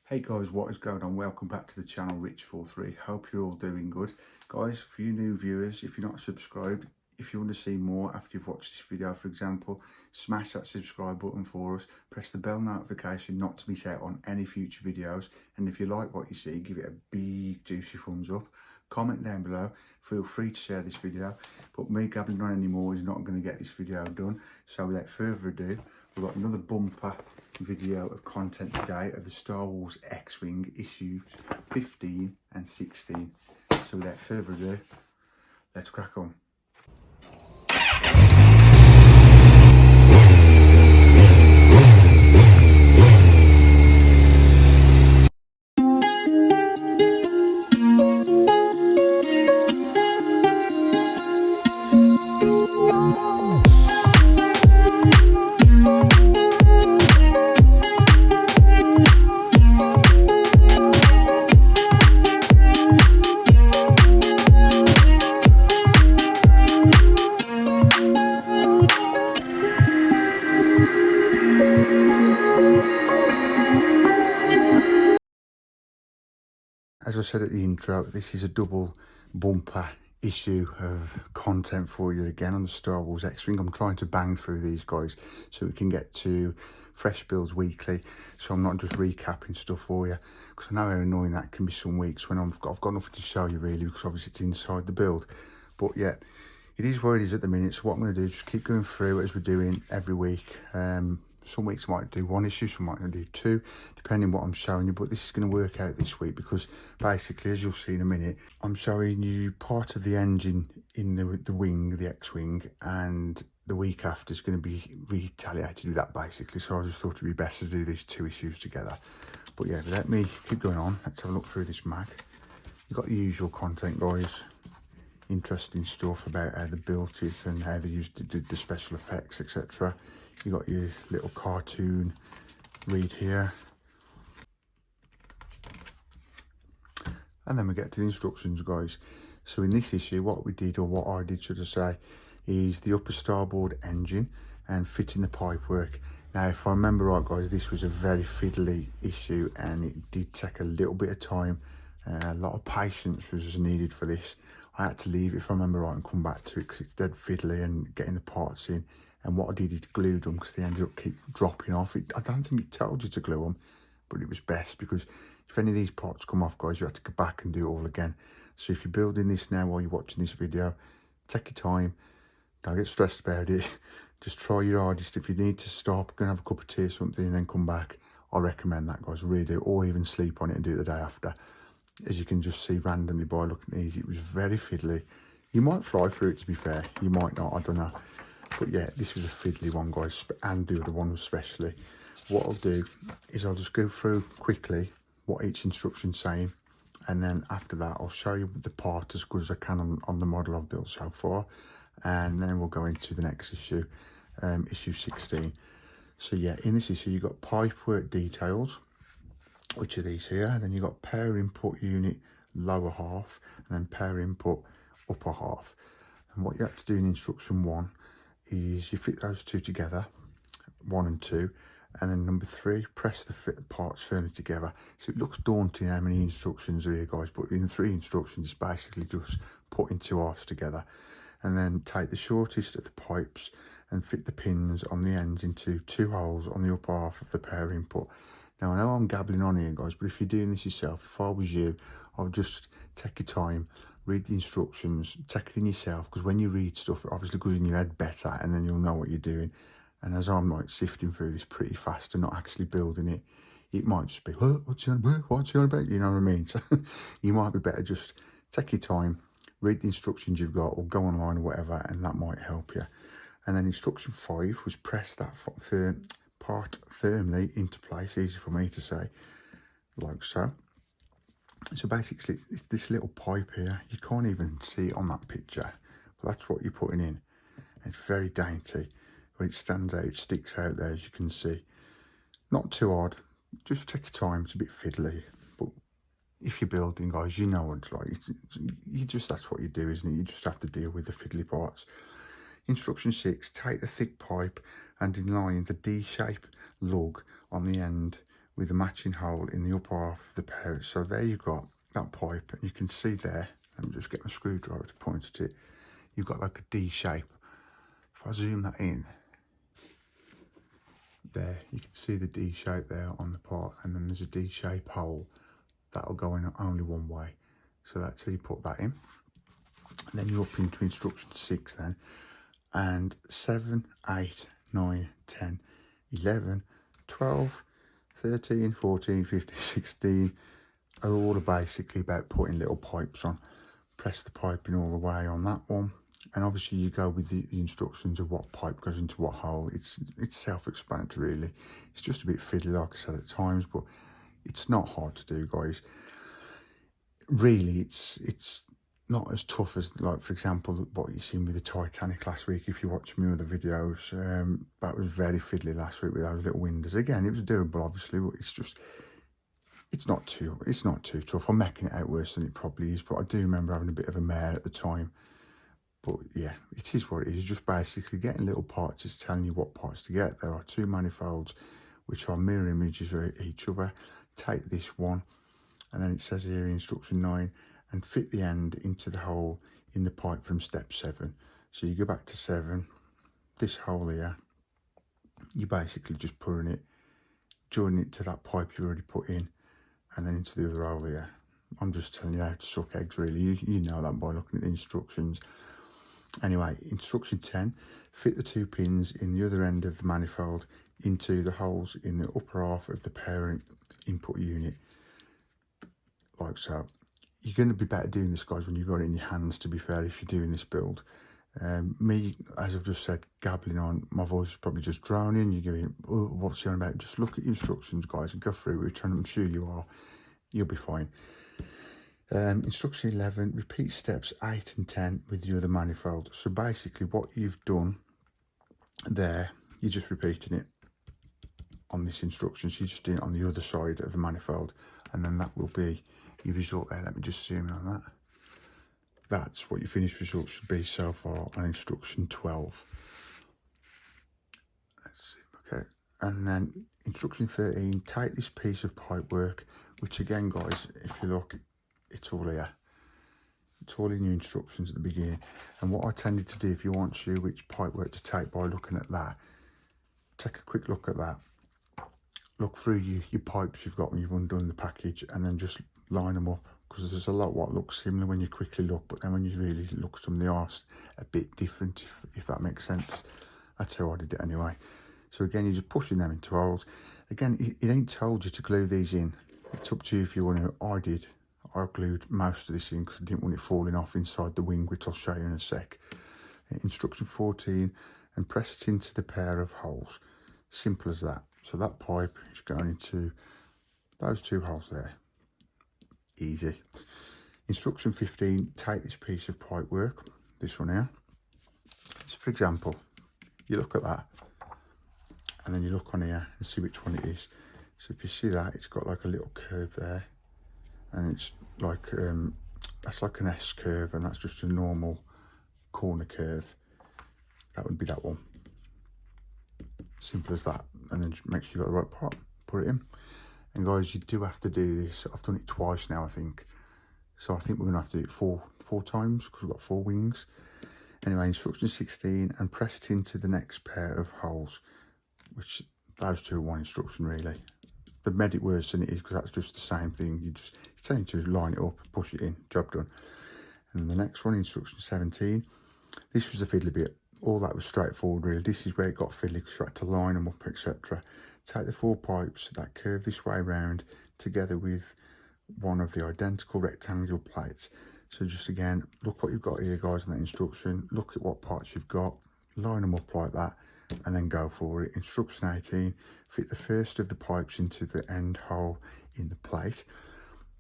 Hey guys, what is going on? Welcome back to the channel, Rich43. Hope you're all doing good. Guys, for you new viewers, if you're not subscribed, if you want to see more after you've watched this video, for example, smash that subscribe button for us. Press the bell notification not to miss out on any future videos. And if you like what you see, give it a big juicy thumbs up. Comment down below. Feel free to share this video. But me gabbling on anymore is not going to get this video done. So without further ado, we've got another bumper video of content today of the Star Wars X-Wing issues 15 and 16. So without further ado, let's crack on. As I said at the intro, this is a double bumper issue of content for you again on the Star Wars X-Wing. I'm trying to bang through these guys so we can get to fresh builds weekly, so I'm not just recapping stuff for you, because I know how annoying that can be some weeks when I've got nothing to show you really, because obviously it's inside the build. But yeah, it is what it is at the minute. So what I'm going to do is just keep going through as we're doing every week. Some weeks I might do one issue, some might do two, depending what I'm showing you. But this is going to work out this week because basically, as you'll see in a minute, I'm showing you part of the engine in the wing, the X-Wing, and the week after is going to be retaliated with that basically. So I just thought it'd be best to do these two issues together. But yeah, let me keep going on. Let's have a look through this mag. You've got the usual content, guys. Interesting stuff about how they built it and how they used to do the special effects, etc. You got your little cartoon read here, and then we get to the instructions, guys. So in this issue, what we did, or what I did should I say, is the upper starboard engine and fitting the pipework. Now if I remember right, guys, this was a very fiddly issue and it did take a little bit of time. A lot of patience was needed for this. I had to leave it, if I remember right, and come back to it because it's dead fiddly and getting the parts in. And what I did is glued them because they ended up keep dropping off. I don't think it told you to glue them, but it was best because if any of these parts come off, guys, you have to go back and do it all again. So if you're building this now while you're watching this video, take your time. Don't get stressed about it. Just try your hardest. If you need to stop, go and have a cup of tea or something and then come back, I recommend that, guys, really do. Or even sleep on it and do it the day after. As you can just see randomly by looking at these, it was very fiddly. You might fly through it, to be fair. You might not, I don't know. But yeah, this was a fiddly one, guys, and the other one especially. What I'll do is I'll just go through quickly what each instruction's saying, and then after that I'll show you the part as good as I can on the model I've built so far, and then we'll go into the next issue, issue 16. So yeah, in this issue you've got pipework details, which are these here, and then you've got power input unit lower half, and then power input upper half. And what you have to do in instruction 1 is you fit those two together, 1 and 2, and then number 3, press the fit parts firmly together. So it looks daunting how many instructions are here, guys, but in 3 instructions it's basically just putting 2 halves together. And then take the shortest of the pipes and fit the pins on the ends into 2 holes on the upper half of the power input. Now I know I'm gabbling on here, guys, but if you're doing this yourself, if I was you, I would just take your time, read the instructions, take it in yourself, because when you read stuff, it obviously goes in your head better, and then you'll know what you're doing. And as I'm like sifting through this pretty fast and not actually building it, it might just be, what's he on about? You know what I mean? So you might be better just take your time, read the instructions you've got, or go online or whatever, and that might help you. And then instruction 5 was press that part firmly into place, easy for me to say, like so. So basically it's this little pipe here. You can't even see it on that picture, but that's what you're putting in. It's very dainty, but it stands out, it sticks out there, as you can see. Not too hard, just take your time. It's a bit fiddly, but if you're building, guys, you know what it's like. That's what you do, isn't it? You just have to deal with the fiddly parts. Instruction 6, take the thick pipe and inline the D-shaped lug on the end with a matching hole in the upper half of the pouch. So there you've got that pipe, and you can see there, let me just get my screwdriver to point at it, you've got like a D shape. If I zoom that in, there you can see the D shape there on the part, and then there's a D shape hole that'll go in only one way. So that's how you put that in. And then you're up into instruction 6 then, and 7, 8, 9, 10, 11, 12, 13, 14, 15, 16 are all basically about putting little pipes on. Press the piping all the way on that one, and obviously you go with the instructions of what pipe goes into what hole. It's self-explanatory really. It's just a bit fiddly, like I said, at times, but it's not hard to do, guys. Really, it's not as tough as, like, for example, what you seen with the Titanic last week. If you watch me other videos, that was very fiddly last week with those little windows. Again, it was doable obviously, but it's not too tough. I'm making it out worse than it probably is, but I do remember having a bit of a mare at the time. But yeah, it is what it is. Just basically getting little parts, just telling you what parts to get. There are 2 manifolds which are mirror images of each other. Take this one, and then it says here in instruction 9, and fit the end into the hole in the pipe from step 7. So you go back to 7, this hole here, you basically just putting it, joining it to that pipe you already put in, and then into the other hole here. I'm just telling you how to suck eggs really. You know that by looking at the instructions. Anyway, instruction 10, fit the 2 pins in the other end of the manifold into the holes in the upper half of the parent input unit, like so. You're going to be better doing this, guys, when you've got it in your hands, to be fair, if you're doing this build. Me, as I've just said, gabbling on, my voice is probably just drowning. You're going, oh, what's he on about? Just look at your instructions, guys, and go through it, and I'm sure you are. You'll be fine. Instruction 11, repeat steps 8 and 10 with the other manifold. So basically what you've done there, you're just repeating it on this instruction. So you're just doing it on the other side of the manifold, and then that will be your result there. Let me just zoom in on that. That's what your finished result should be so far on instruction 12. Let's see, okay. And then instruction 13, take this piece of pipework, which again, guys, if you look, it's all here. It's all in your instructions at the beginning. And what I tended to do, if you want to, which pipework to take by looking at that, take a quick look at that. Look through your pipes you've got when you've undone the package, and then just line them up, because there's a lot what looks similar when you quickly look, but then when you really look at them, they are a bit different, if that makes sense. That's how I did it anyway. So again, you're just pushing them into holes. Again, it ain't told you to glue these in. It's up to you if you want to. I did. I glued most of this in because I didn't want it falling off inside the wing, which I'll show you in a sec. Instruction 14, and press it into the pair of holes. Simple as that. So that pipe is going into those 2 holes there. Easy. Instruction 15, take this piece of pipe work, this one here. So for example, you look at that, and then you look on here and see which one it is. So if you see that, it's got like a little curve there, and it's like that's like an S curve, and that's just a normal corner curve. That would be that one. Simple as that. And then just make sure you've got the right part, put it in. And guys, you do have to do this. I've done it twice now, I think. So I think we're gonna have to do it four times, because we've got 4 wings. Anyway, instruction 16, and press it into the next pair of holes, which those 2 are one instruction really. They've made it worse than it is, because that's just the same thing. It's telling you to line it up, push it in, job done. And then the next one, instruction 17. This was the fiddly bit. All that was straightforward really. This is where it got fiddly, because you had to line them up, etc. Take the 4 pipes that curve this way round, together with one of the identical rectangular plates. So just again, look what you've got here, guys, in that instruction. Look at what parts you've got, line them up like that, and then go for it. Instruction 18, fit the first of the pipes into the end hole in the plate.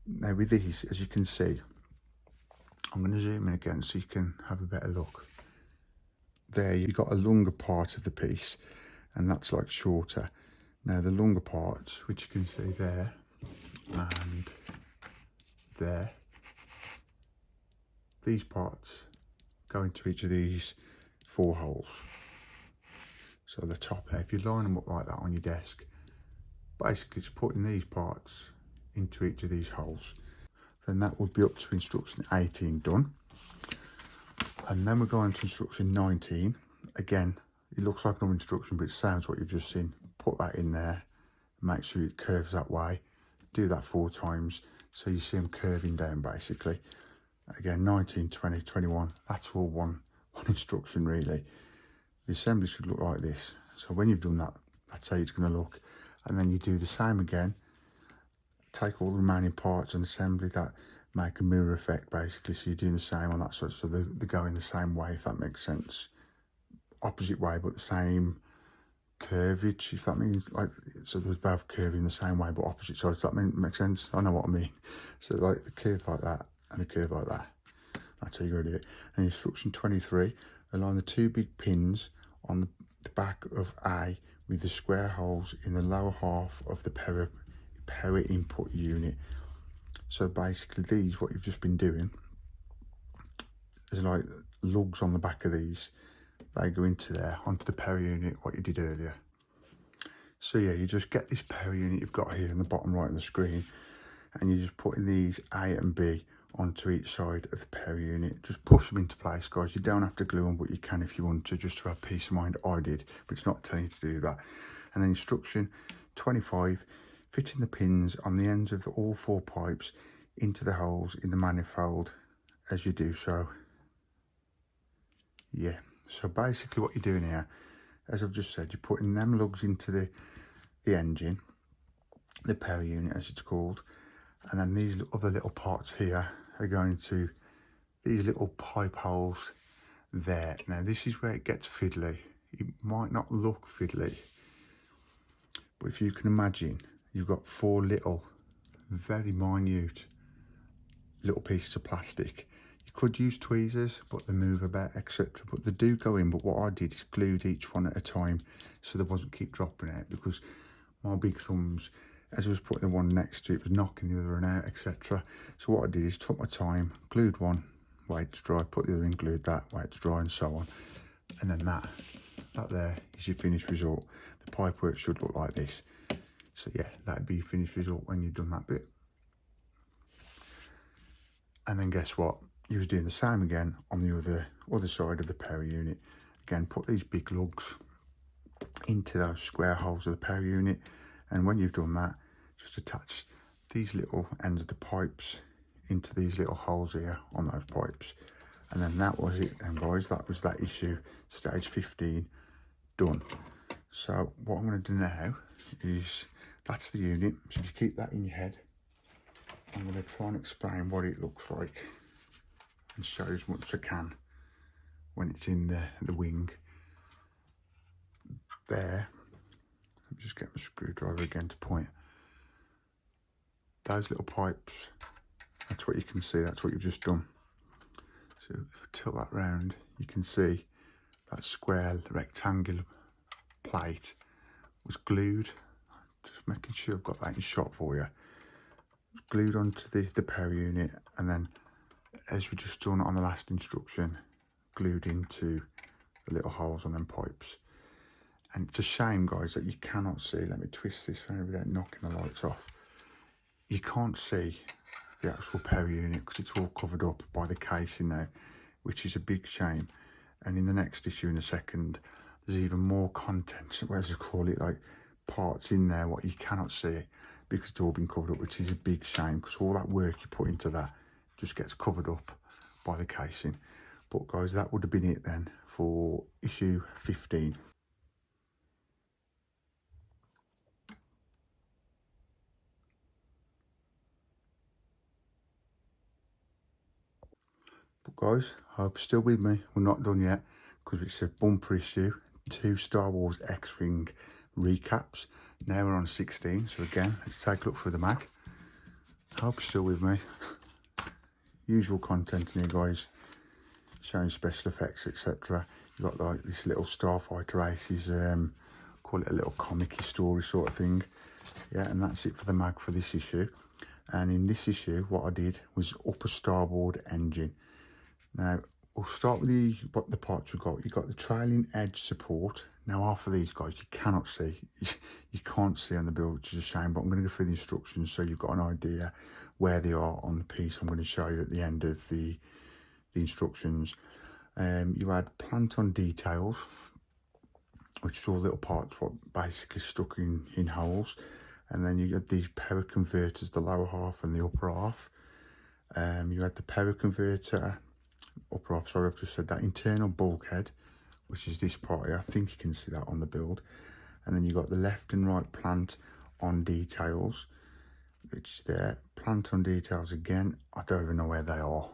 Now with these, as you can see, I'm going to zoom in again so you can have a better look. There you've got a longer part of the piece, and that's like shorter. Now the longer parts, which you can see there and there, these parts go into each of these 4 holes. So the top there, if you line them up like that on your desk, basically just putting these parts into each of these holes. Then that would be up to instruction 18 done. And then we're going to instruction 19. Again, it looks like another instruction, but it sounds what you've just seen. Put that in there, make sure it curves that way. Do that 4 times, so you see them curving down basically. Again, 19, 20, 21, that's all one instruction really. The assembly should look like this. So when you've done that, that's how it's going to look. And then you do the same again. Take all the remaining parts and assembly that make a mirror effect basically. So you're doing the same on that side, so they're going the same way, if that makes sense. Opposite way, but the same curvage, if that means, like, so they're both curving the same way but opposite sides. Does that make sense? I know what I mean. So like the curve like that and the curve like that. That's how you're going to do it. And instruction 23, align the 2 big pins on the back of A with the square holes in the lower half of the power input unit. So basically these, what you've just been doing, there's like lugs on the back of these. They go into there, onto the power unit, what you did earlier. So yeah, you just get this power unit you've got here in the bottom right of the screen, and you're just putting these A and B onto each side of the power unit. Just push them into place, guys. You don't have to glue them, but you can if you want to, just to have peace of mind. I did, but it's not telling you to do that. And then instruction 25, fitting the pins on the ends of all 4 pipes into the holes in the manifold as you do so. Yeah, so basically what you're doing here, as I've just said, you're putting them lugs into the engine, the power unit as it's called, and then these other little parts here are going to these little pipe holes there. Now this is where it gets fiddly. It might not look fiddly, but if you can imagine, you've got 4 little, very minute little pieces of plastic. You could use tweezers, but they move about, etc. But they do go in. But what I did is glued each one at a time, so they wasn't keep dropping out, because my big thumbs, as I was putting the one next to it, was knocking the other one out, etc. So what I did is took my time, glued one, wait to dry, put the other in, glued that, wait to dry, and so on. And then that there is your finished result. The pipework should look like this. So yeah, that'd be your finished result when you've done that bit. And then guess what? You was doing the same again on the other side of the power unit. Again, put these big lugs into those square holes of the power unit, and when you've done that, just attach these little ends of the pipes into these little holes here on those pipes. And then that was it then, guys. That was that issue, stage 15 done. So what I'm going to do now is, that's the unit. So if you keep that in your head, I'm going to try and explain what it looks like and show as much as I can when it's in the wing. There, let me just get my screwdriver again to point. Those little pipes, that's what you can see, that's what you've just done. So if I tilt that round, you can see that square rectangular plate was glued. Just making sure I've got that in shot for you. Glued onto the power unit, and then as we just done on the last instruction, glued into the little holes on them pipes. And it's a shame, guys, that you cannot see. Let me twist this around without knocking the lights off. You can't see the actual power unit because it's all covered up by the casing now, which is a big shame. And in the next issue in a second, there's even more content, what do you call it, like parts in there what you cannot see because it's all been covered up, which is a big shame because all that work you put into that just gets covered up by the casing. But guys, that would have been it then for issue 15. But guys, I hope you're still with me. We're not done yet because it's a bumper issue. 2 Star Wars X-Wing recaps. Now we're on 16, so again, let's take a look through the mag. I hope you're still with me. Usual content in here, guys, showing special effects, etc. You've got like this little starfighter races, call it a little comic story sort of thing. Yeah, and that's it for the mag for this issue. And in this issue, what I did was up a starboard engine. Now, we'll start with the parts we've got. You've got the trailing edge support. Now, half of these guys you cannot see. You can't see on the build, which is a shame, but I'm going to go through the instructions so you've got an idea where they are on the piece. I'm going to show you at the end of the instructions. You add plant on details, which is all little parts what basically stuck in holes. And then you get these power converters, the lower half and the upper half. You had the power converter, upper half, sorry, I've just said that, internal bulkhead, which is this part here. I think you can see that on the build. And then you got the left and right plant on details, which is there. Plant on details again. I don't even know where they are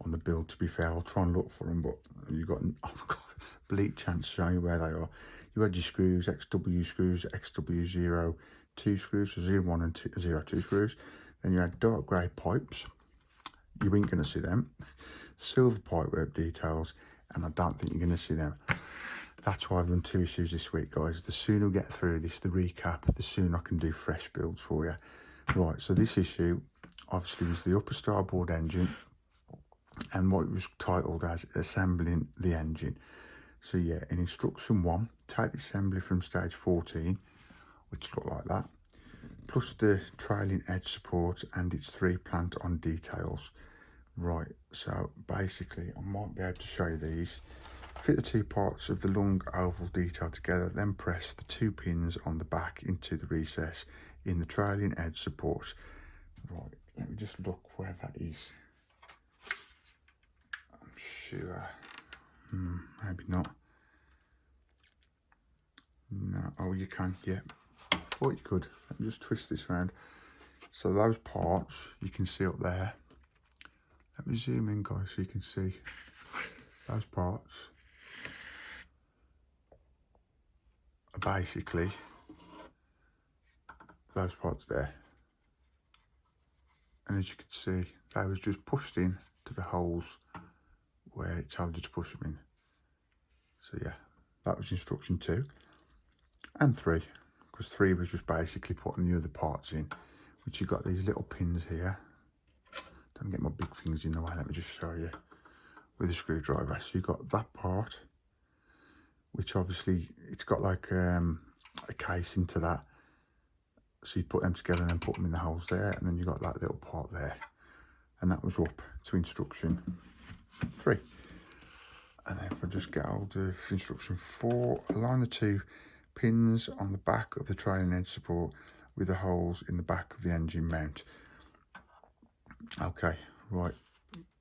on the build, to be fair. I'll try and look for them, but you've got, I've got a bleak chance to show you where they are. You had your screws, XW screws, XW02 screws, so 01 and 02 screws. Then you had dark grey pipes. You ain't going to see them. Silver pipework details, and I don't think you're going to see them. That's why I've done 2 issues this week, guys. The sooner we get through this, the recap, the sooner I can do fresh builds for you. Right, so this issue obviously was the upper starboard engine, and what it was titled as assembling the engine. So yeah, in instruction 1, take the assembly from stage 14, which looked like that, plus the trailing edge support and its 3 plant on details. Right, so basically I might be able to show you these. Fit the 2 parts of the long oval detail together, then press the 2 pins on the back into the recess in the trailing edge support. Right, let me just look where that is. I'm sure, maybe not. No, oh you can, yeah. I thought you could. Let me just twist this around. So those parts you can see up there. Let me zoom in, guys, so you can see those parts are basically those parts there. And as you can see, they was just pushed in to the holes where it told you to push them in. So yeah, that was instruction 2 and 3, because 3 was just basically putting the other parts in, which you got these little pins here. Don't get my big fingers in the way, let me just show you with a screwdriver. So you got that part, which obviously it's got like a casing to that. So you put them together and then put them in the holes there, and then you got that little part there, and that was up to instruction 3. And then if I just get hold of instruction 4, align the 2 pins on the back of the trailing edge support with the holes in the back of the engine mount. Okay, right,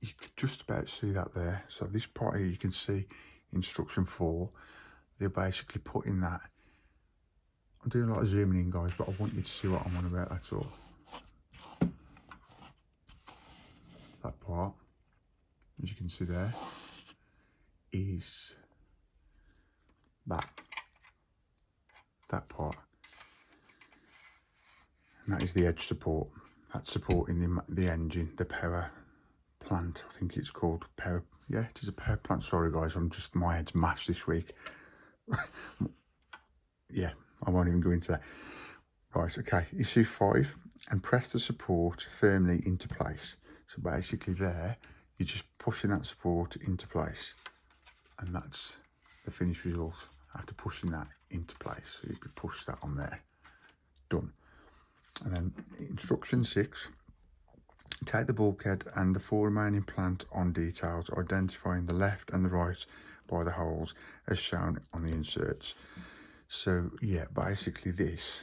you could just about see that there. So this part here, you can see instruction 4, they're basically putting that. I'm doing a lot of zooming in, guys, but I want you to see what I'm on about, that's all. That part, as you can see there, is that part. And that is the edge support. That's supporting the engine, the power plant, I think it's called. Power, yeah, it is a power plant. Sorry, guys, my head's mashed this week. Yeah, I won't even go into that. Right, okay, issue 5, and press the support firmly into place. So basically there, you're just pushing that support into place, and that's the finished result after pushing that into place. So you could push that on there, done. And then instruction 6, take the bulkhead and the 4 remaining plant on details, identifying the left and the right by the holes as shown on the inserts. So yeah, basically this,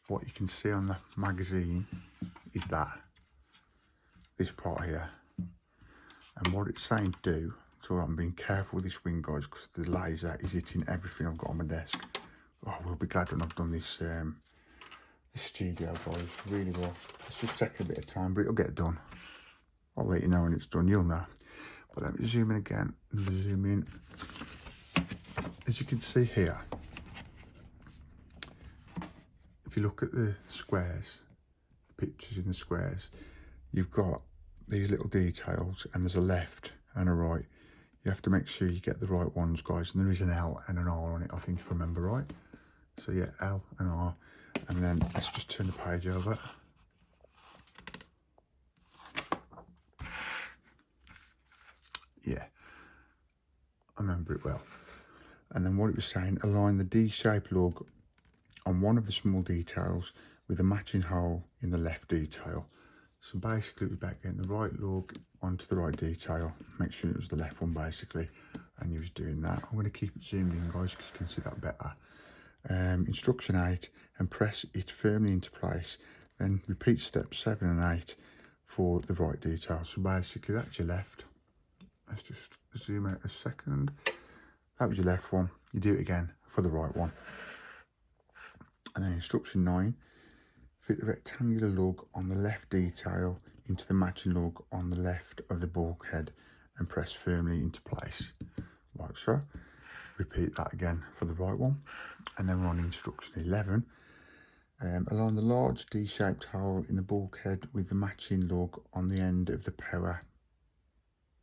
what you can see on the magazine is this part here. And what it's saying do, so I'm being careful with this wing, guys, because the laser is hitting everything I've got on my desk. Oh, we'll be glad when I've done this studio, guys, really will. It's just taking a bit of time, but it'll get done. I'll let you know when it's done, you'll know. But let me zoom in again, and zoom in. As you can see here, if you look at the squares, the pictures in the squares, you've got these little details, and there's a left and a right. You have to make sure you get the right ones, guys, and there is an L and an R on it, I think, if I remember right. So yeah, L and R. And then let's just turn the page over. I remember it well. And then what it was saying, align the D-shaped lug on one of the small details with a matching hole in the left detail. So basically it was about getting the right lug onto the right detail, make sure it was the left one basically, and you was doing that. I'm going to keep it zoomed in guys because you can see that better. Instruction 8, and press it firmly into place, then repeat steps 7 and 8 for the right detail. So basically that's your left. Let's just zoom out a second. That was your left one. You do it again for the right one. And then instruction 9, fit the rectangular lug on the left detail into the matching lug on the left of the bulkhead and press firmly into place, like so. Repeat that again for the right one. And then we're on instruction 11. Align the large D-shaped hole in the bulkhead with the matching lug on the end of the power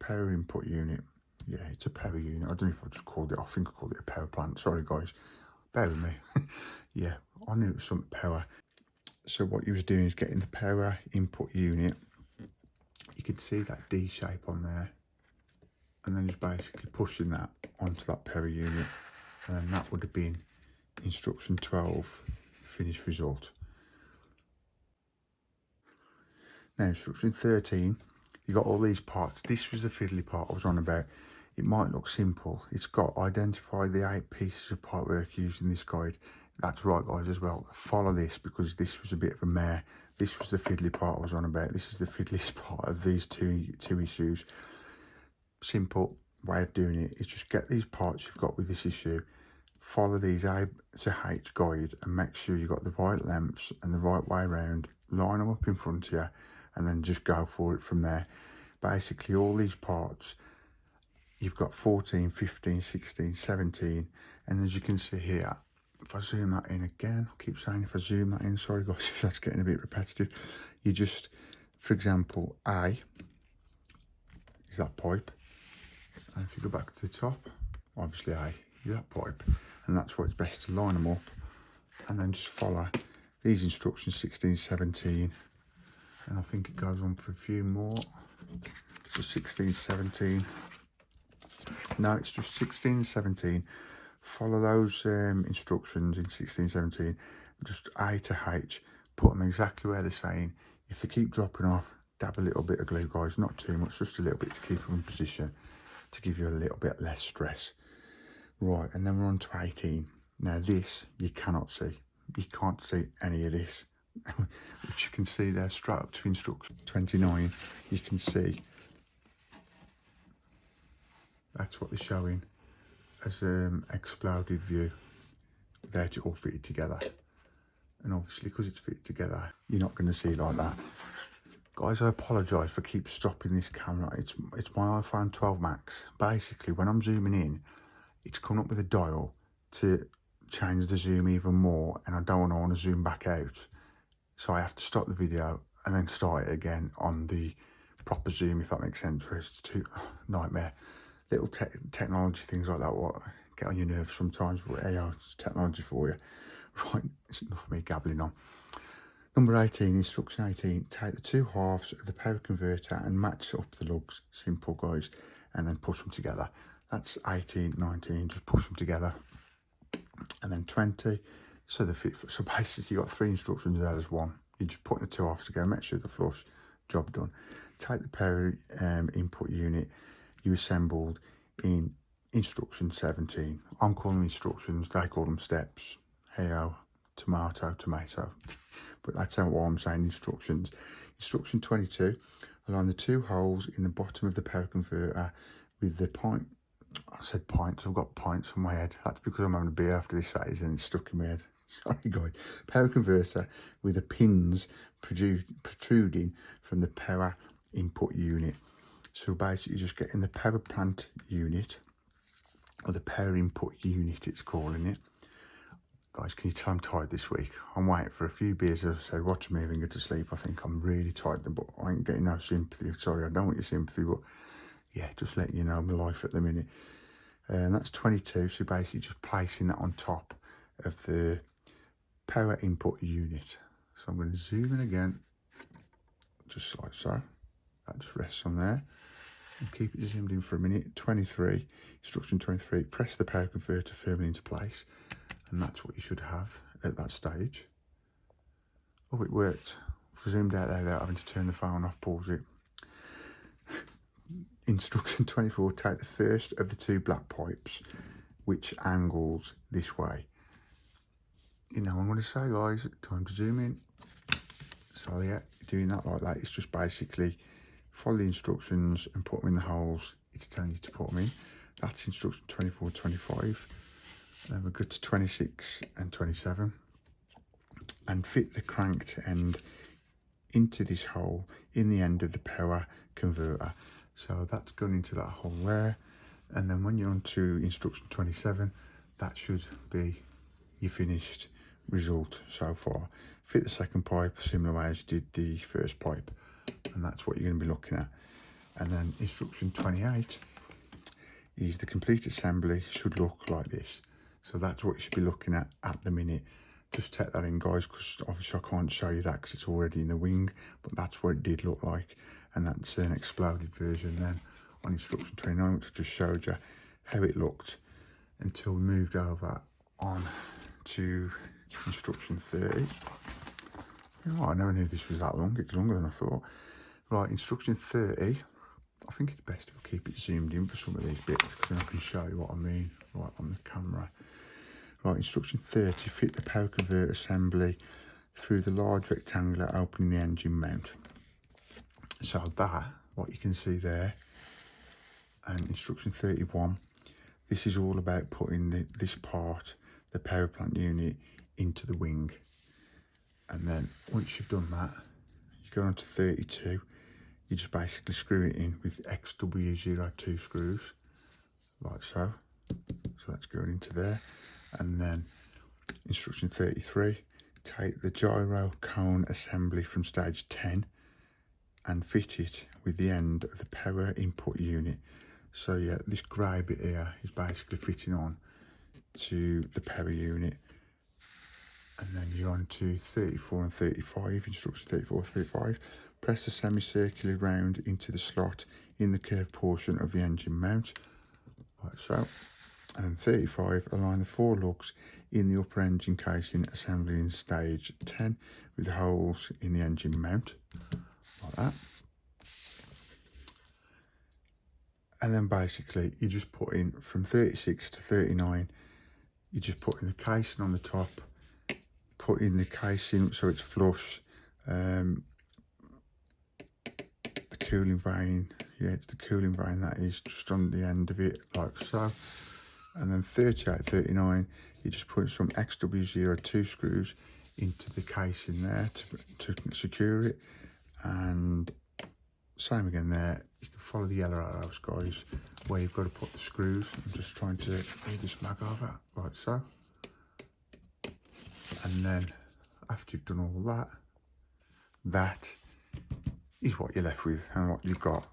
input unit. Yeah, it's a power unit. I don't know if I just called it, I think I called it a power plant. Sorry guys, bear with me. Yeah, I knew it was something power. So what you was doing is getting the power input unit. You can see that D shape on there, and then just basically pushing that onto that power unit, and then that would have been instruction 12, finished result. Now instruction 13, you got all these parts. This was the fiddly part I was on about. It might look simple. It's got identify the 8 pieces of pipework used in this guide. That's right guys as well. Follow this because this was a bit of a mare. This was the fiddly part I was on about. This is the fiddliest part of these two issues. Simple way of doing it is just get these parts you've got with this issue, follow these A to H guide and make sure you've got the right lengths and the right way around. Line them up in front of you and then just go for it from there. Basically all these parts, you've got 14, 15, 16, 17, and as you can see here, if I zoom that in again, I keep saying if I zoom that in, sorry guys if that's getting a bit repetitive, you just, for example, A is that pipe, and if you go back to the top, obviously A is that pipe, and that's why it's best to line them up, and then just follow these instructions, 16, 17, and I think it goes on for a few more, so 16, 17, no, it's just 16, 17, follow those instructions in 16, 17, just A to H, put them exactly where they're saying. If they keep dropping off, dab a little bit of glue guys, not too much, just a little bit to keep them in position, to give you a little bit less stress. Right, and then we're on to 18. Now this, you cannot see. You can't see any of this, which you can see there straight up to instruction 29. You can see that's what they're showing as exploded view without it all fitted together. And obviously because it's fitted together, you're not going to see it like that. Guys, I apologise for keep stopping this camera. It's my iPhone 12 Max. Basically, when I'm zooming in, it's come up with a dial to change the zoom even more, and I don't want to zoom back out. So I have to stop the video and then start it again on the proper zoom, if that makes sense. For it's too nightmare. Little technology things like that, what get on your nerves sometimes, but hey, it's technology for you. Right, it's enough of me gabbling on. Number 18, instruction 18, take the 2 halves of the power converter and match up the lugs. Simple guys, and then push them together. That's 18, 19, just push them together. And then 20, so the fit. So basically you got 3 instructions there as one. You just put the 2 halves together, make sure they're flush, job done. Take the power input unit you assembled in instruction 17. I'm calling them instructions, they call them steps. Hey-o, tomato, tomato. But that's how I'm saying instructions. Instruction 22, align the 2 holes in the bottom of the power converter with the pint. I said pints, I've got pints on my head. That's because I'm having a beer after this, that is, and it's stuck in my head. Sorry guys. Power converter with the pins protruding from the power input unit. So basically just getting the power plant unit, or the power input unit it's calling it. Guys, can you tell I'm tired this week? I'm waiting for a few beers, as I said, watch me and go to sleep. I think I'm really tired, but I ain't getting no sympathy. Sorry, I don't want your sympathy, but yeah, just letting you know my life at the minute. And that's 22, so basically just placing that on top of the power input unit. So I'm going to zoom in again, just like so. That just rests on there. and keep it zoomed in for a minute. 23, instruction 23, press the power converter firmly into place, and that's what you should have at that stage. Oh, it worked. I've zoomed out there without having to turn the phone off, pause it. Instruction 24, take the first of the two black pipes, which angles this way. You know, I'm going to say, guys, time to zoom in. So yeah, doing that like that, it's just basically follow the instructions and put them in the holes it's telling you to put them in. That's instruction 24, 25. And then we'll go to 26 and 27 and fit the cranked end into this hole in the end of the power converter. So that's going into that hole there. And then when you're on to instruction 27, that should be your finished result so far. Fit the second pipe similar way as you did the first pipe, and that's what you're going to be looking at. And then instruction 28 is the complete assembly should look like this. So that's what you should be looking at the minute. Just take that in, guys, because obviously I can't show you that because it's already in the wing, but that's what it did look like. And that's an exploded version then on instruction 29, which just showed you how it looked until we moved over on to instruction 30. Oh, I never knew this was that long. It's longer than I thought. Right, instruction 30. I think it's best if I keep it zoomed in for some of these bits because then I can show you what I mean right on the camera. Right, instruction 30, fit the power converter assembly through the large rectangular opening the engine mount. So that, what you can see there, and instruction 31, this is all about putting this part, the power plant unit, into the wing. And then once you've done that, you go on to 32, you just basically screw it in with XW02 screws, like so. So that's going into there. And then instruction 33, take the gyro cone assembly from stage 10 and fit it with the end of the power input unit. So yeah, this grey bit here is basically fitting on to the power unit. And then you're on to 34 and 35, instruction 34, 35. Press the semicircular round into the slot in the curved portion of the engine mount, like so. And then 35, align the 4 lugs in the upper engine casing assembly in stage 10 with the holes in the engine mount, like that. And then basically you just put in from 36 to 39, you just put in the casing on the top, put in the casing so it's flush, the cooling vane, yeah, it's the cooling vane that is just on the end of it, like so. And then 38, 39, you just put some XW02 screws into the casing there to secure it. And same again there, you can follow the yellow arrows, guys, where you've got to put the screws. I'm just trying to move this mag over, like so. And then after you've done all that, that is what you're left with and what you've got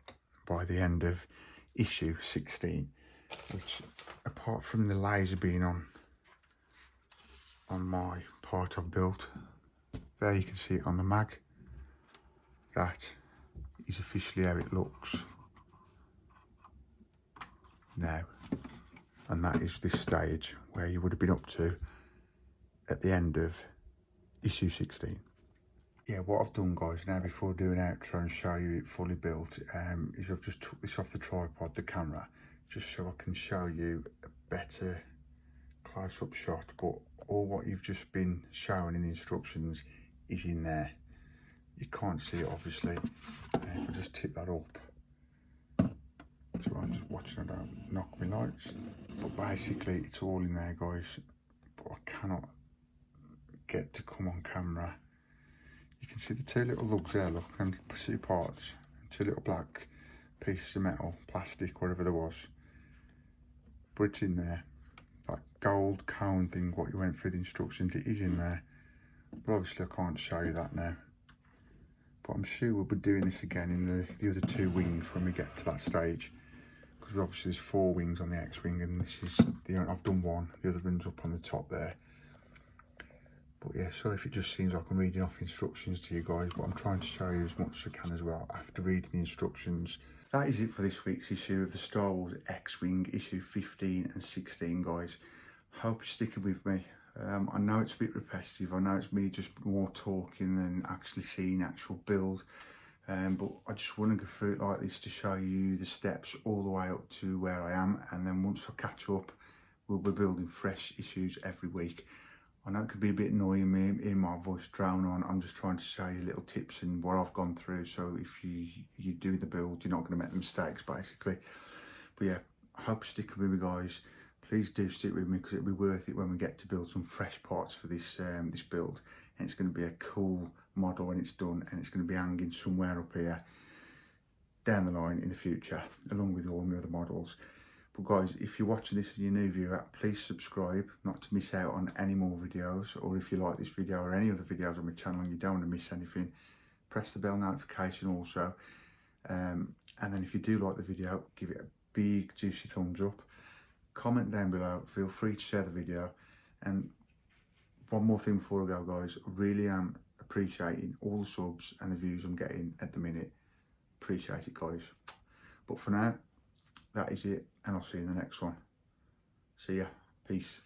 by the end of issue 16, which apart from the laser being on my part I've built, there you can see it on the mag. That is officially how it looks now, and that is this stage where you would have been up to at the end of issue 16. Yeah, what I've done, guys, now before doing an outro and show you it fully built, is I've just took this off the tripod, the camera, just so I can show you a better close-up shot, but all what you've just been showing in the instructions is in there. You can't see it obviously. If I just tip that up, so I'm just watching I don't knock my lights, but basically it's all in there, guys, but I cannot get to come on camera. You can see the 2 little lugs there, look, and 2 parts, 2 little black pieces of metal, plastic, whatever there was, but it's in there. That gold cone thing, what you went through the instructions, it is in there, but obviously I can't show you that now. But I'm sure we'll be doing this again in the other 2 wings when we get to that stage, because obviously there's 4 wings on the X-wing, and this is I've done 1, the other one's up on the top there. But yeah, sorry if it just seems like I'm reading off instructions to you guys, but I'm trying to show you as much as I can as well after reading the instructions. that is it for this week's issue of the Star Wars X-Wing issue 15 and 16, guys. Hope you're sticking with me. I know it's a bit repetitive. I know it's me just more talking than actually seeing actual build. But I just want to go through it like this to show you the steps all the way up to where I am, and then once I catch up, we'll be building fresh issues every week. I know it could be a bit annoying me hearing my voice drone on. I'm just trying to show you little tips and what I've gone through, so if you do the build, you're not going to make the mistakes, basically. But yeah, I hope you stick with me, guys. Please do stick with me, because it'll be worth it when we get to build some fresh parts for this this build. And it's going to be a cool model when it's done, and it's going to be hanging somewhere up here down the line in the future, along with all my other models. But guys, if you're watching this and you're a new viewer, please subscribe not to miss out on any more videos. Or if you like this video or any other videos on my channel and you don't want to miss anything, press the bell notification also. And then if you do like the video, give it a big juicy thumbs up. Comment down below, feel free to share the video. And one more thing before I go, guys, I really am appreciating all the subs and the views I'm getting at the minute. Appreciate it, guys. But for now, that is it, and I'll see you in the next one. See ya. Peace.